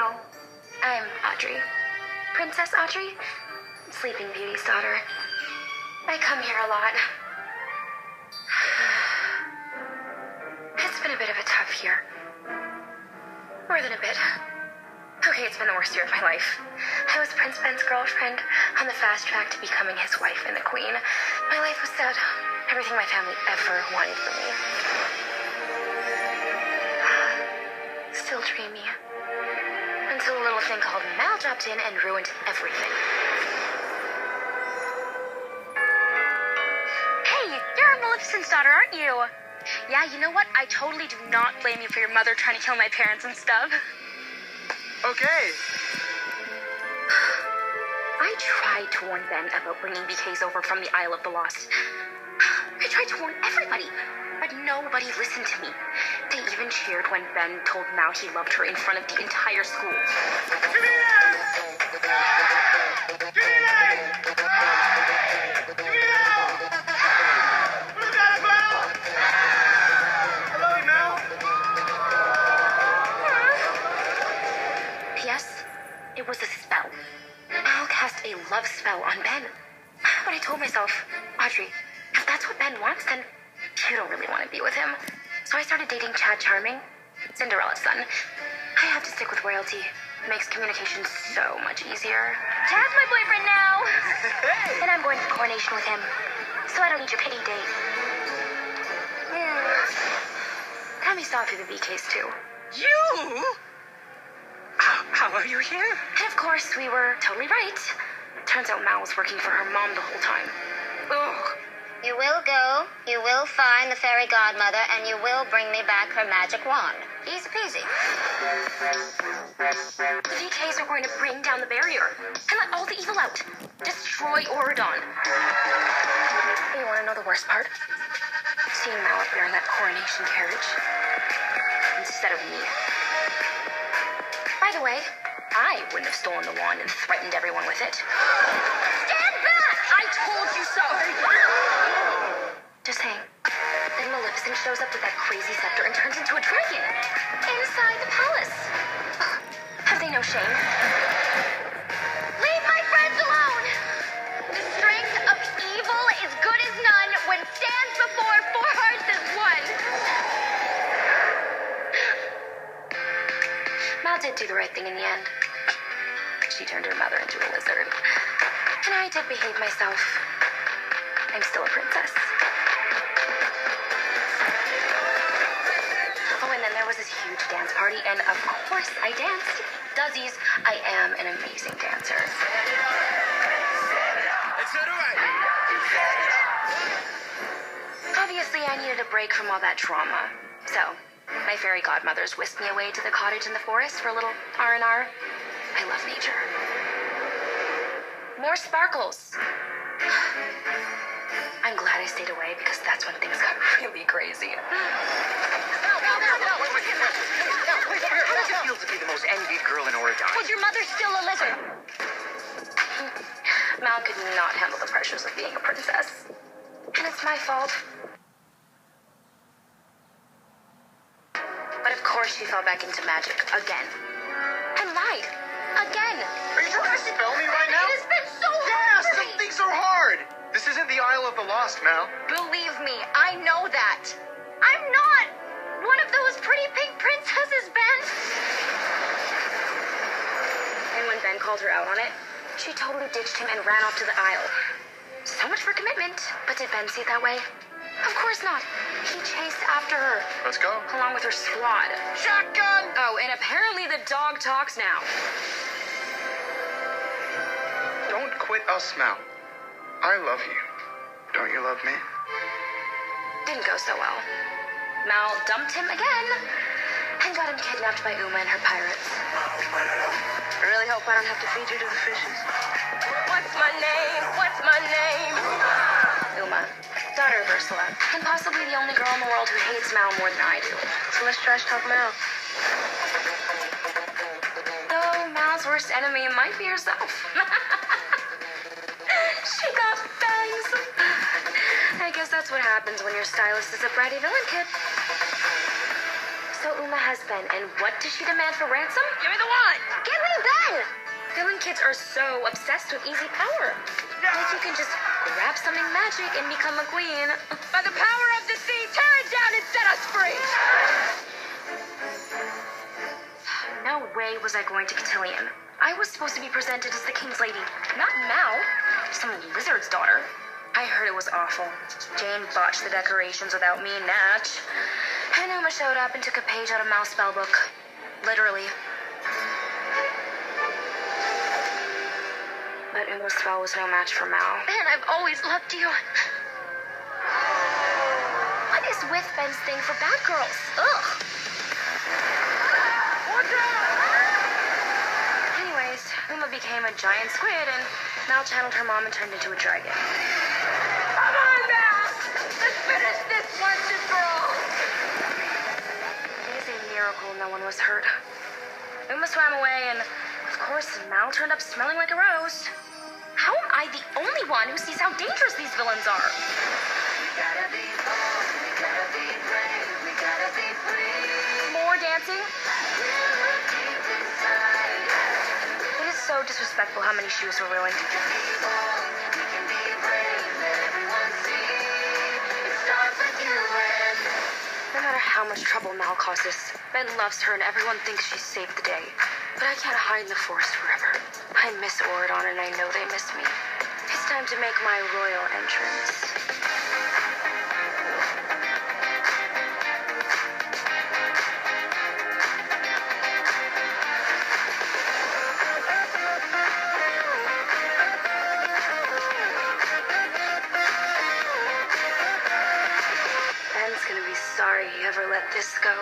Mal. I'm Audrey. Princess Audrey? Sleeping Beauty's daughter. I come here a lot. It's been a bit of a tough year. More than a bit. Okay, it's been the worst year of my life. I was Prince Ben's girlfriend on the fast track to becoming his wife and the queen. My life was set. Everything my family ever wanted for me. Still dreamy. Until a little thing called Mal dropped in and ruined everything. Hey, you're Maleficent's daughter, aren't you? Yeah, you know what? I totally do not blame you for your mother trying to kill my parents and stuff. Okay. I tried to warn Ben about bringing BKs over from the Isle of the Lost. I tried to warn everybody, but nobody listened to me. They even cheered when Ben told Mal he loved her in front of the entire school. Give me that! Give me that! Give me that! Look at it, Mal! I love you, Mal. Yes, it was a spell. Mal cast a love spell on Ben. But I told myself, Audrey, if that's what Ben wants, then you don't really want to be with him. So I started dating Chad Charming, Cinderella's son. I have to stick with royalty. It makes communication so much easier. Chad's my boyfriend now. Hey! And I'm going to the coronation with him, so I don't need your pity date. Let me stop through the BKs too. You? How are you here? And of course, we were totally right. Turns out Mal was working for her mom the whole time. Ugh. You will go, you will find the fairy godmother, and you will bring me back her magic wand. Easy peasy. The VKs are going to bring down the barrier and let all the evil out. Destroy Oridon. You want to know the worst part? Seeing Mal up there in that coronation carriage instead of me. By the way, I wouldn't have stolen the wand and threatened everyone with it. Stand back! I told you so. Just saying. Then Maleficent shows up with that crazy scepter and turns into a dragon inside the palace. Ugh, have they no shame? Leave my friends alone! The strength of evil is good as none when stands before four hearts as one. Mal did do the right thing in the end. She turned her mother into a lizard. And I did behave myself. I'm still a princess. Oh, and then there was this huge dance party, and of course I danced. Duzzies, I am an amazing dancer. It's not right. Obviously, I needed a break from all that drama. So, my fairy godmothers whisked me away to the cottage in the forest for a little R&R. I love nature. More sparkles. I'm glad I stayed away because that's when things got really crazy. How does it feel to be the most envied girl in Oregon? Was your mother still a lizard? Mal could not handle the pressures of being a princess. And it's my fault. But of course she fell back into magic again. And lied. Again. Are you trying to spell me right now? It has been so Yeah, hard for some me. things are hard. This isn't the Isle of the Lost, Mal. Believe me, I know that. I'm not one of those pretty pink princesses, Ben. And when Ben called her out on it, she totally ditched him and ran off to the Isle. So much for commitment. But did Ben see it that way? Of course not. He chased after her, Let's go. along with her squad. Shotgun! Oh, and apparently the dog talks now. Don't quit us, Mal. I love you. Don't you love me? Didn't go so well. Mal dumped him again and got him kidnapped by Uma and her pirates. I really hope I don't have to feed you to the fishes. What's my name? What's my name? Uma, daughter of Ursula, and possibly the only girl in the world who hates Mal more than I do. So let's trash talk Mal. Though Mal's worst enemy might be herself. She got bangs. I guess that's what happens when your stylist is a bratty villain kid. So So Uma has Ben, and what does she demand for ransom? Give me the wallet! Give me Ben! Villain kids are so obsessed with easy power. Like you can just grab something magic and become a queen. By the power of the sea, tear it down and set us free! No way was I going to cotillion. I was supposed to be presented as the king's lady, not Mal, some lizard's daughter. I heard it was awful. Jane botched the decorations without me, Natch. And Uma showed up and took a page out of Mal's spellbook. Literally. But Uma's spell was no match for Mal. Ben, I've always loved you. What is with Ben's thing for bad girls? Ugh. Anyways, Uma became a giant squid, and Mal channeled her mom and turned into a dragon. Come on, Mal! Let's finish this once and for all! It is a miracle no one was hurt. Uma swam away, and of course, Mal turned up smelling like a rose. How am I the only one who sees how dangerous these villains are? We gotta be bold, we gotta be brave, we gotta be free. More dancing? We're deep inside. It is so disrespectful how many shoes were ruined. We can be bold, we can be brave, let everyone see. It starts with you and No matter how much trouble Mal causes, Ben loves her and everyone thinks she saved the day. But I can't hide in the forest forever. I miss Oridon and I know they miss me. It's time to make my royal entrance. Ben's gonna be sorry he ever let this go.